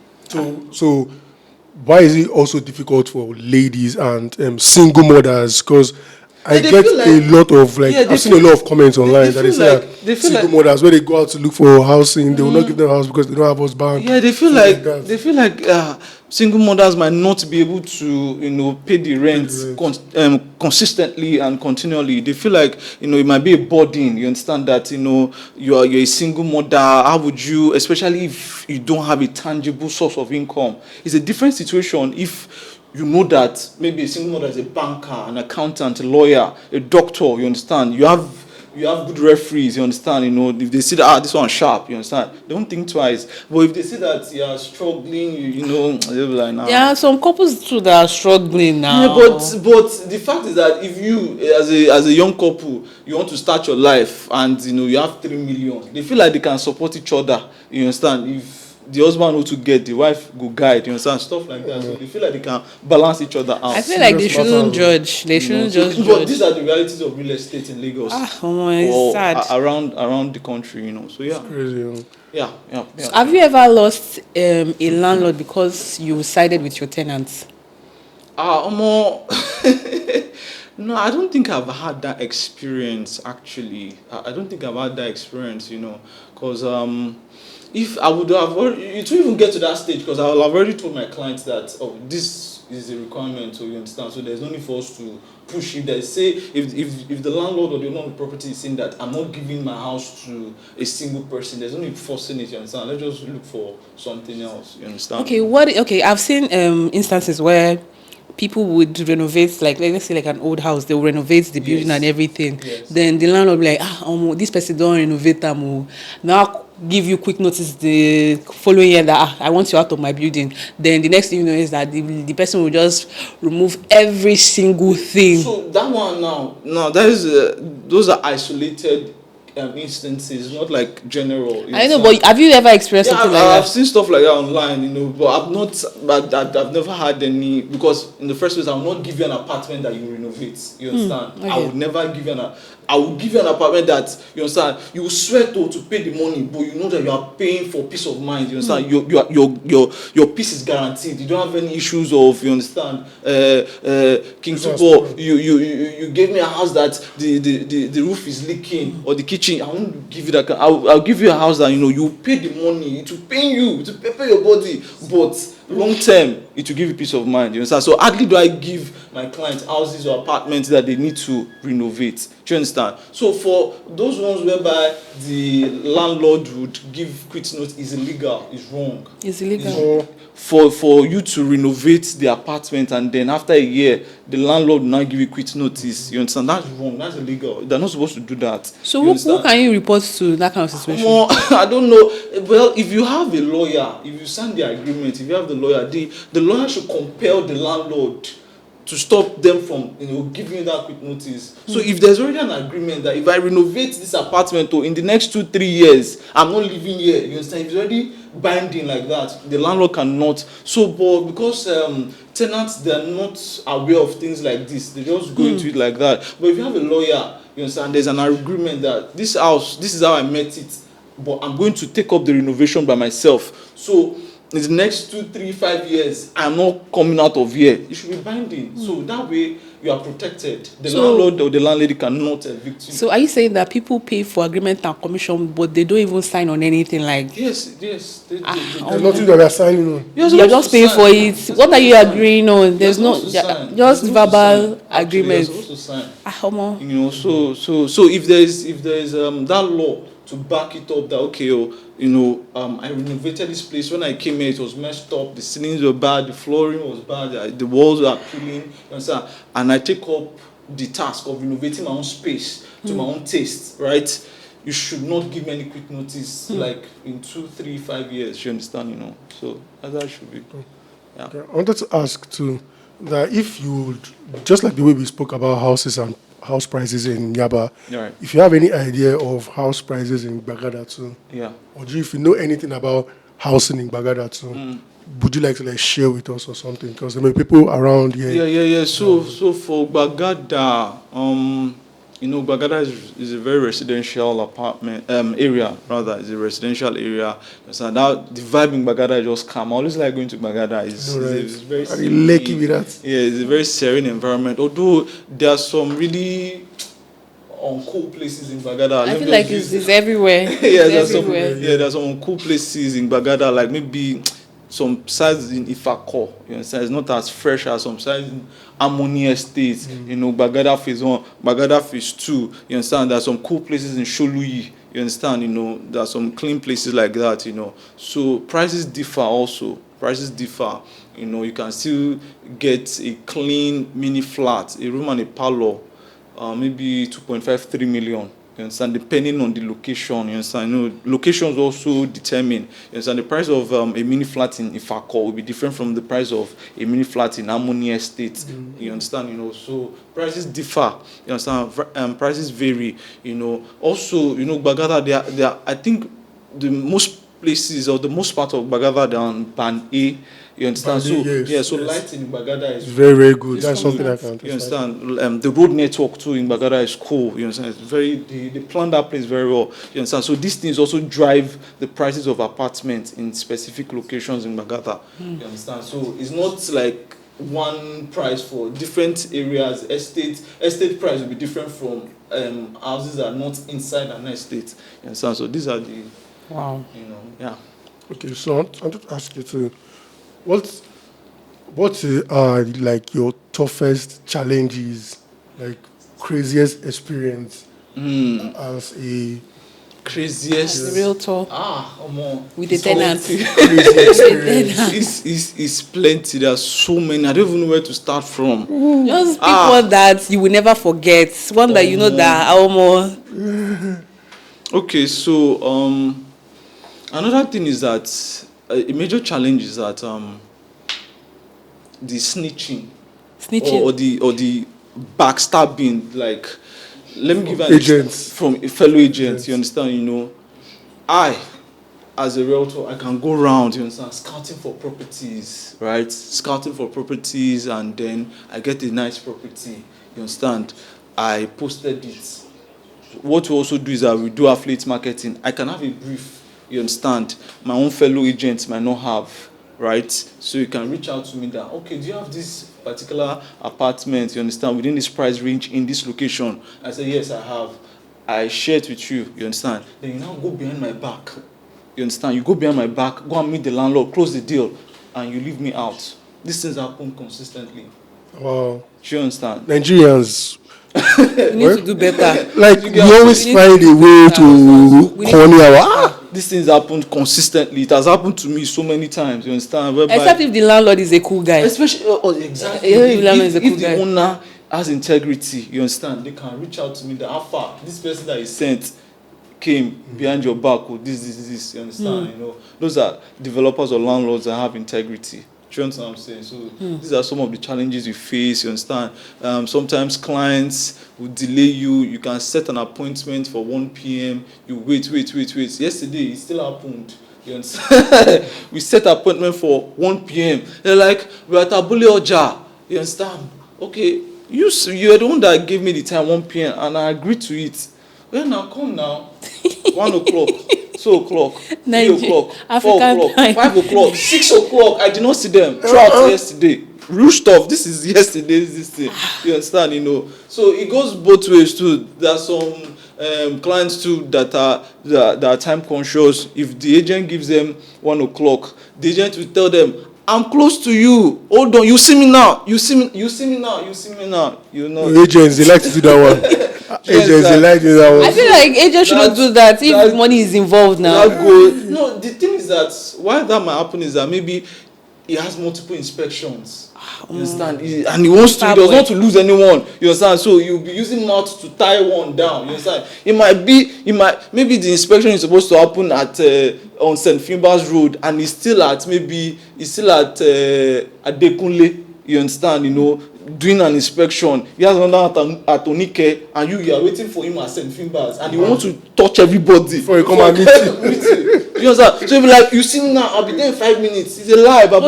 So why is it also difficult for ladies and single mothers? Because I get a lot of I've seen a lot of comments online that they say single mothers where they go out to look for housing, they will not give them a house because they don't have husband. Yeah, they feel like single mothers might not be able to pay the rent consistently and continually. They feel like it might be a burden. You understand that you're a single mother. How would you, especially if you don't have a tangible source of income? It's a different situation if you know that maybe a single mother is a banker, an accountant, a lawyer, a doctor, you understand? You have good referees, you understand? If they see that, this one's sharp, you understand? They don't think twice. But if they see that you are struggling, they'll be like, nah. There are some couples too that are struggling now. Yeah, but the fact is that if you, as a young couple, you want to start your life and, you have 3 million, they feel like they can support each other, you understand? If the husband wants to get, the wife go guide, you understand? Stuff like that. So they feel like they can balance each other out. I feel like they shouldn't judge. They shouldn't just judge. But these are the realities of real estate in Lagos. It's sad. Around the country, So yeah. It's crazy. Yeah. Have you ever lost a landlord because you sided with your tenants? No, I don't think I've had that experience actually. I don't think I've had that experience, because if I would have already, it won't even get to that stage because I've already told my clients that this is a requirement, so you understand. So there's no need for us to push it. They say if the landlord or the owner of the property is saying that I'm not giving my house to a single person, there's no need forcing it. You understand? Let's just look for something else. You understand? Okay. I've seen instances where people would renovate, let's say an old house, they'll renovate the building and everything. Yes. Then the landlord will be like, this person don't renovate them. Now give you quick notice the following year that I want you out of my building, then the next thing you know is that the person will just remove every single thing. So that one now that is those are isolated instances, not like general. I know, but have you ever experienced something like that? I've seen stuff like that online, but I've never had any, because in the first place, I will not give you an apartment that you renovate. You understand? Okay. I would never give you I will give you an apartment that, you understand, you will sweat to pay the money, but you know that you are paying for peace of mind. You understand? Your peace is guaranteed. You don't have any issues of, you understand, King Tupo, you gave me a house that the roof is leaking, or the kitchen. I won't give you that. I'll give you a house that, you pay the money, it will pay you, to pay your body, but long term it will give you peace of mind. You understand? So hardly do I give my clients houses or apartments that they need to renovate. Do you understand? So for those ones whereby the landlord would give quit note is illegal, is wrong. It's illegal. For you to renovate the apartment and then after a year the landlord will not give you quit notice. You understand? That's wrong. That's illegal. They're not supposed to do that. So who can you report to that kind of situation? Well, I don't know. Well, if you have a lawyer, if you sign the agreement, if you have the lawyer, the lawyer should compel the landlord to stop them from giving you that quick notice. So if there's already an agreement that if I renovate this apartment in the next 2-3 years, I'm not living here, you understand? If it's already binding like that, the landlord cannot. So, but because tenants, they're not aware of things like this, they just go into it like that. But if you have a lawyer, you understand, there's an agreement that this house, this is how I met it, but I'm going to take up the renovation by myself. So in the next 2, 3, 5 years, I'm not coming out of here. It should be binding. So that way you are protected. The landlord or the landlady cannot evict you. So are you saying that people pay for agreement and commission, but they don't even sign on anything like? Yes. There's nothing that we are signing on. You're just paying for it. What are you agreeing on? There's no just verbal agreement. You're supposed to sign. So if there's that law to back it up that I renovated this place. When I came here, it was messed up. The ceilings were bad. The flooring was bad. The walls were peeling. And I take up the task of renovating my own space to my own taste. Right? You should not give me any quick notice. Like in 2, 3, 5 years. You understand? So that should be. Yeah. Okay. I wanted to ask too that if you just like the way we spoke about houses and house prices in Yaba, right. If you have any idea of house prices in Bagada too, or if you know anything about housing in Bagada too, would you like to share with us or something? Because there may be people around here. Yeah. So for Bagada, Bagada is a very residential apartment area. Rather, it's a residential area. So now the vibe in Bagada is just calm. I always like going to Bagada. It's very serene. Lucky with that. Yeah, it's a very serene environment. Although there are some really uncool places in Bagada. I feel like it's everywhere. There's some uncool places in Bagada, like maybe some sites in Ifako, it's not as fresh as some sites in Harmony Estate, Bagada Phase 1, Bagada Phase 2, you understand? There are some cool places in Sholuyi, you understand? There are some clean places like that, So prices differ also. You can still get a clean mini flat, a room and a parlor, maybe 2.5-3 million. You understand? Depending on the location, you understand? Locations also determine. You understand? The price of a mini flat in Ifako will be different from the price of a mini flat in Harmony Estate. You understand? So prices differ. You understand? Prices vary. Also, Bagada, they are, I think the most places or the most part of Bagada they are on Band A. You understand? So lighting in Bagada is very, very good. That's something I can. You understand? The road network too in Bagada is cool. You understand? It's they plan that place very well. You understand? So these things also drive the prices of apartments in specific locations in Bagada. You understand? So it's not like one price for different areas. Estate price will be different from houses that are not inside an estate. You understand? So these are the Okay, so I want to ask you too. What are like your toughest challenges, like craziest experience as a craziest realtor? With the tenants. It's plenty. There are so many. I don't even know where to start from. Just pick one that you will never forget. One that that Okay, so Another thing is that a major challenge is that the snitching. Or the backstabbing. Like, let me give an agents from a fellow agent. You understand? I, as a realtor, I can go around, you understand, scouting for properties, right? Scouting for properties, and then I get a nice property. You understand? I posted it. What we also do is that we do affiliate marketing. I can have a brief, you understand, my own fellow agents might not have, right? So you can reach out to me that, okay, do you have this particular apartment, you understand, within this price range in this location? I say, yes, I have. I share it with you, you understand? Then you now go behind my back. You understand? You go behind my back, go and meet the landlord, close the deal, and you leave me out. These things happen consistently. Wow. Do you understand? Nigerians, We need to do better. like, we always find a way to corner our. These things happen consistently. It has happened to me so many times. You understand? Whereby, Except if the landlord is a cool guy. especially, exactly. If the owner has integrity, you understand, they can reach out to me that how far this person that is sent came behind your back or this, you understand? Those are developers or landlords that have integrity. Do you understand what I'm saying? So these are some of the challenges you face, you understand? Sometimes clients will delay you. You can set an appointment for 1 p.m. You wait. Yesterday, it still happened. You understand? We set an appointment for 1 p.m. They're like, we're at Abule Oja. You understand? Okay, you're the one that gave me the time 1 p.m. and I agreed to it. Well, now, come now. 1 o'clock. 2 o'clock, 3 o'clock, 4 o'clock, 5 o'clock, 6 o'clock. I did not see them throughout yesterday. Real stuff. This is yesterday's this thing. You understand? So it goes both ways too. There are some clients too that are time conscious. If the agent gives them 1 o'clock, the agent will tell them, I'm close to you. Hold on, you see me now. You see me now. Agents, they like to do that one. Agents, they like to do that one. I feel like agents shouldn't do that if money is involved now. No, the thing is that why that might happen is that maybe he has multiple inspections. You understand? And he wants to, he does not to lose anyone. You understand? So you'll be using mouth to tie one down. You understand? Maybe the inspection is supposed to happen at on St. Finbar's Road, and he's still at Adekunle. You understand? Doing an inspection. He has another at Onike, and you are waiting for him at St. Finbar's, and he wants to touch everybody before you come and meet you. You understand? So if like you see me now, I'll be there in 5 minutes. It's a lie. Hold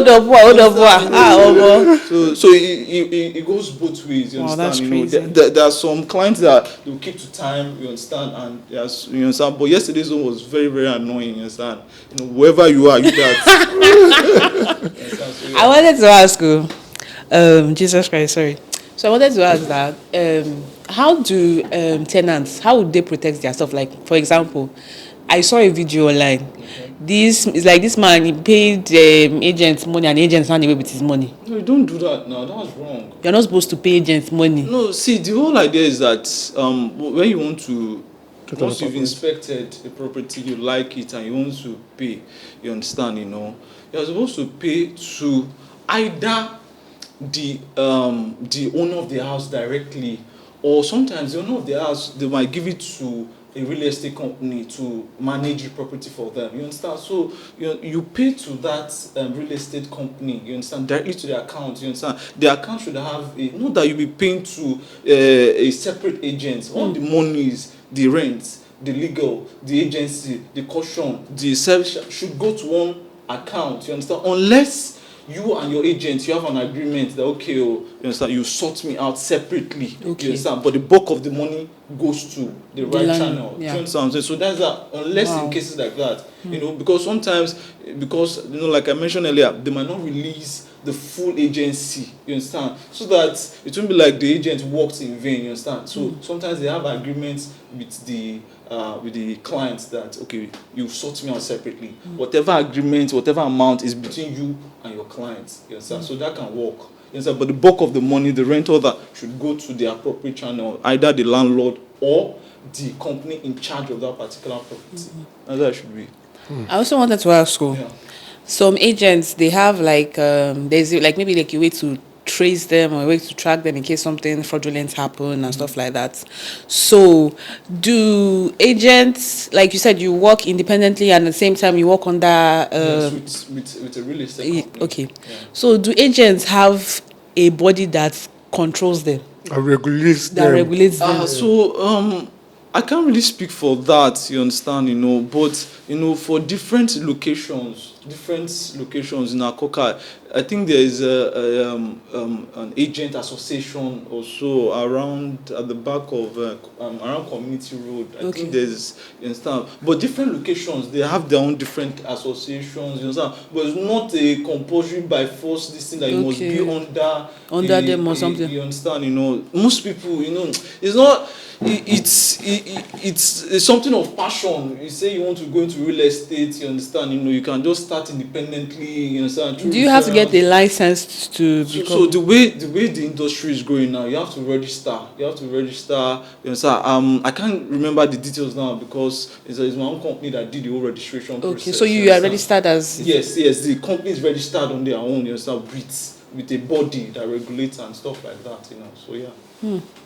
up. So it goes both ways. You understand? That's crazy. There are some clients that will keep to time. You understand? And yes, you understand. But yesterday's one was very, very annoying. You understand? Wherever you are, you that. I wanted to ask you. Jesus Christ, sorry. So I wanted to ask that how do tenants, how would they protect their stuff? Like, for example, I saw a video online. This man, he paid agents money, and agents ran away with his money. No, you don't do that now. That's wrong. You're not supposed to pay agents money. No, see, the whole idea is that when you want to, once you've inspected a property, you like it, and you want to pay, you understand, you're supposed to pay to either the owner of the house directly, or sometimes the owner of the house, they might give it to a real estate company to manage the property for them. You understand? So you pay to that real estate company. You understand? Directly to their account. You understand? The account should have not that you be paying to a separate agent. All the monies, the rent, the legal, the agency, the caution, the service should go to one account. You understand? Unless you and your agent, you have an agreement that, okay, you understand, you sort me out separately. Okay. You understand? But the bulk of the money goes to the right channel. Yeah. You understand? So that's that. Unless in cases like that, because sometimes, like I mentioned earlier, they might not release the full agency. You understand? So that it won't be like the agent works in vain. You understand? So sometimes they have agreements with the clients that, okay, you sort me out separately. Whatever agreement, whatever amount is between you and your clients. You understand? So that can work. You understand? But the bulk of the money, the rental, that should go to the appropriate channel, either the landlord or the company in charge of that particular property. That's how it should be. I also wanted to ask you. Yeah. Some agents, they have there's like maybe like a way to trace them or a way to track them in case something fraudulent happen and stuff like that. So do agents, like you said, you work independently and at the same time you work under yes, with a real estate company. Okay. Yeah. So do agents have a body that controls them? Regulates them. Regulates them. So I can't really speak for that, you understand, but for different locations in Akoka, I think there is an agent association also around at the back of around Community Road. I think there's, you understand, but different locations they have their own different associations, you understand, but it's not a compulsory by force this thing that you must be under them or something. You understand, most people, it's not. It's something of passion. You say you want to go into real estate, you understand, you can just start independently, you understand. Do you have to get a license to become? So the way the industry is going now, you have to register, you understand. I can't remember the details now because it's my own company that did the whole registration process. Okay, so you are registered as... Yes, the company is registered on their own, you understand, with a body that regulates and stuff like that, so yeah.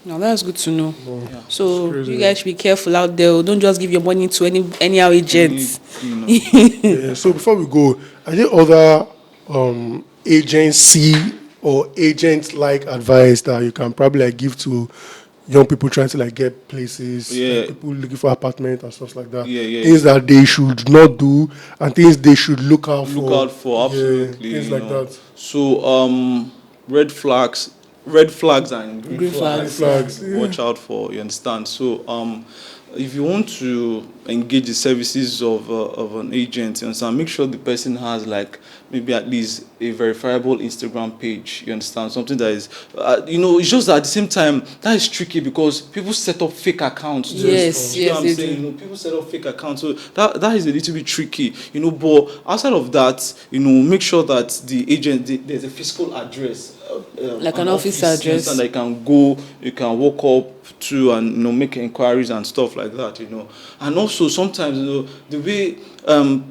Now that's good to know. Yeah. So you guys should be careful out there. Don't just give your money to anyhow agents. Yeah, so before we go, are there other agency or agent-like advice that you can probably give to young people trying to get places, people looking for apartments and stuff like that? Things that they should not do and things they should look out for. Absolutely. Things like that. So red flags and green flags. Watch out for, you understand. So if you want to engage the services of an agent, you understand, make sure the person has maybe at least a verifiable Instagram page, you understand, something that is it's just that at the same time that is tricky because people set up fake accounts. Yes, I'm saying, people set up fake accounts, so that is a little bit tricky, but outside of that, make sure that the agent there's a physical address, like an office address, and you can walk up to and make inquiries and stuff like that, and also sometimes the way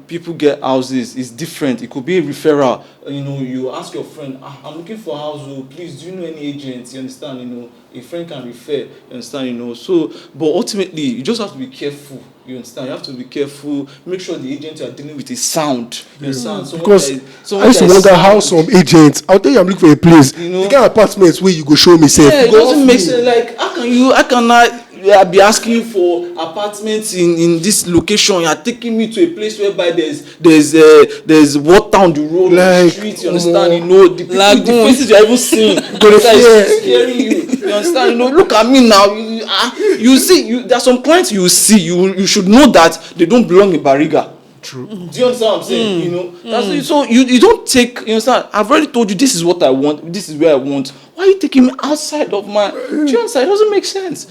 people get houses is different. It could be a referral. You ask your friend, I'm looking for a house, please do you know any agents, you understand, a friend can refer, you understand, so but ultimately you just have to be careful, you understand, you have to be careful, make sure the agent you are dealing with is sound, you understand. Because I used to wonder how some agents, I'll tell you I'm looking for a place, the kind of apartments where you go show me safe. It doesn't make sense. How can I be asking you for apartments in this location? You are taking me to a place whereby there's water on the road, on the street, you understand, the faces you are even seeing, scaring you, you understand, look at me now, you see, there are some clients you see, you should know that they don't belong in Bariga. True. Do you understand what I'm saying? That's so you don't take, you understand, I've already told you this is what I want, this is where I want. Why are you taking me outside of my... Do you understand? It doesn't make sense.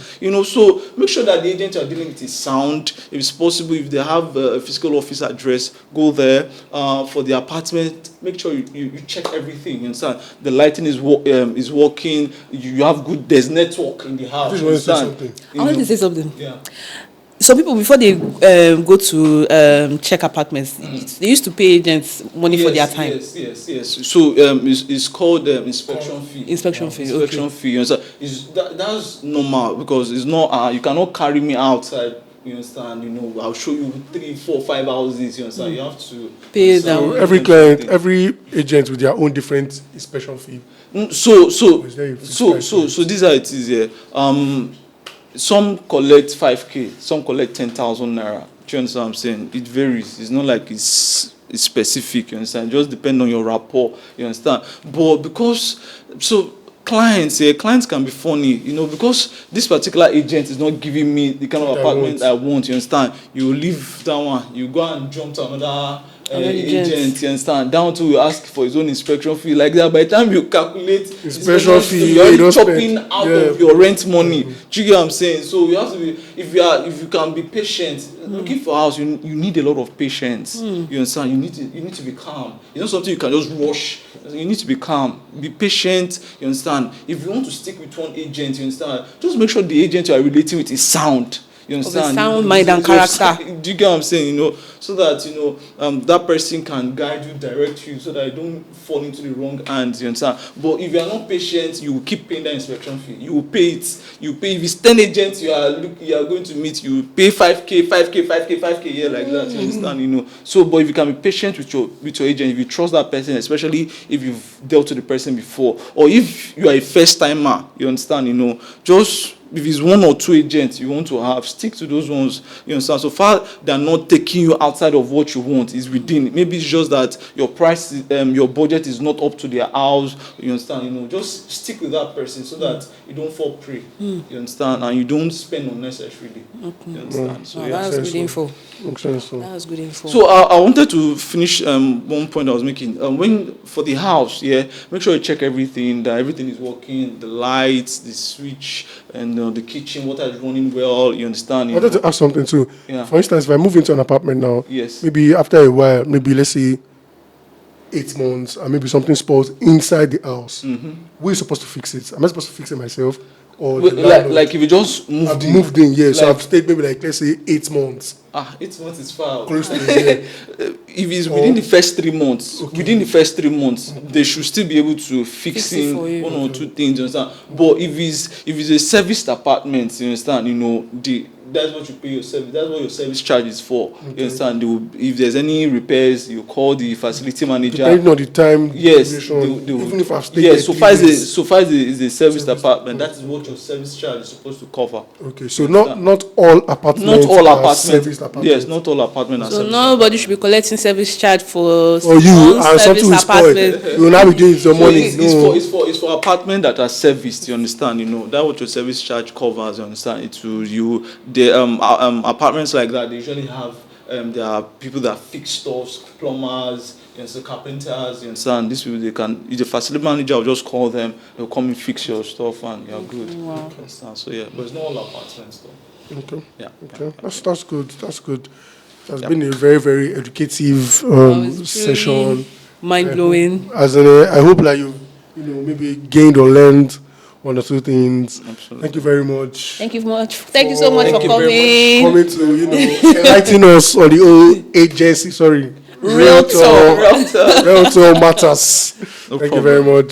So make sure that the agent you're dealing with is sound. If it's possible, if they have a physical office address, go there. For the apartment, make sure you check everything. You understand? The lighting is working. You have good... There's network in the house. You understand? I want to say something. Yeah. Some people, before they go to check apartments, they used to pay agents money for their time. Yes. So it's called inspection fee. Inspection fee. You understand? That's normal because it's not. You cannot carry me outside. You understand? I'll show you 3, 4, 5 houses. You understand? You have to pay that. So every client, every agent with their own different inspection fee. So these are it is here. Some collect 5K, some collect 10,000 naira. Do you understand what I'm saying? It varies. It's not like it's specific, you understand? It just depends on your rapport, you understand? But because, clients can be funny, because this particular agent is not giving me the kind of apartment I want, you understand? You leave that one, you go and jump to another agent, you understand, down to ask for his own inspection fee like that. By the time you calculate inspection fee, you're already chopping out of your rent money. Do you get what I'm saying? So you have to be, if you can be patient, looking for a house, you need a lot of patience. You understand? You need to be calm. It's not something you can just rush. You need to be calm, be patient, you understand? If you want to stick with one agent, you understand, just make sure the agent you are relating with is sound. You understand? Sound mind and character. Do you get what I'm saying? So that that person can guide you, direct you, so that you don't fall into the wrong hands. You understand? But if you are not patient, you will keep paying that inspection fee. You will pay it. You pay if it's 10 agents you are going to meet. You pay 5K a year like that. You understand? So, but if you can be patient with your agent, if you trust that person, especially if you've dealt with the person before, or if you are a first timer, you understand? Just if it's one or two agents you want to have, stick to those ones. You understand? So far they're not taking you outside of what you want. It's within. Maybe it's just that your price, your budget is not up to their house. You understand? Just stick with that person so that you don't fall prey. You understand? And you don't spend unnecessarily. You understand? So that's good info. That's good info. So I wanted to finish one point I was making. When for the house, make sure you check everything, that everything is working, the lights, the switch, and the kitchen, water is running well. You understand? I wanted to ask something too. Yeah. For instance, if I move into an apartment now, yes, maybe after a while, maybe let's say 8 months, and maybe something spoils inside the house. Who is supposed to fix it? Am I supposed to fix it myself? Or like if you just moved in, so I've stayed maybe let's say 8 months. 8 months is far. Close to a year. If it's within the first 3 months, they should still be able to fix in one or two things. You understand? But if it's a serviced apartment, you understand? That's what you pay your service. That's what your service charge is for. You understand? If there's any repairs, you call the facility manager. Depending on the time. Yes. Even if I've stayed. So far as a serviced apartment, that is what your service charge is supposed to cover. Okay. So not all apartments. Are serviced apartments. Yes, not all apartments are serviced. So nobody should be collecting service charge for you and something will spoil. You will not be doing some money. It's for apartments that are serviced. You understand? That's what your service charge covers. You understand? The apartments like that, they usually have there are people that fix stuff, plumbers, carpenters. You understand? These people, if the facility manager will just call them, they'll come and fix your stuff and you're good. Wow. So but it's not all apartments though. Okay. Yeah. Okay. That's good. It has been a very, very educative session. Mind blowing. I hope that you maybe gained or learned one or two things. Absolutely. Thank you very much. Thank you so much for coming. Coming to enlighten us on the old agency. Sorry. Realtor matters. Thank you very much.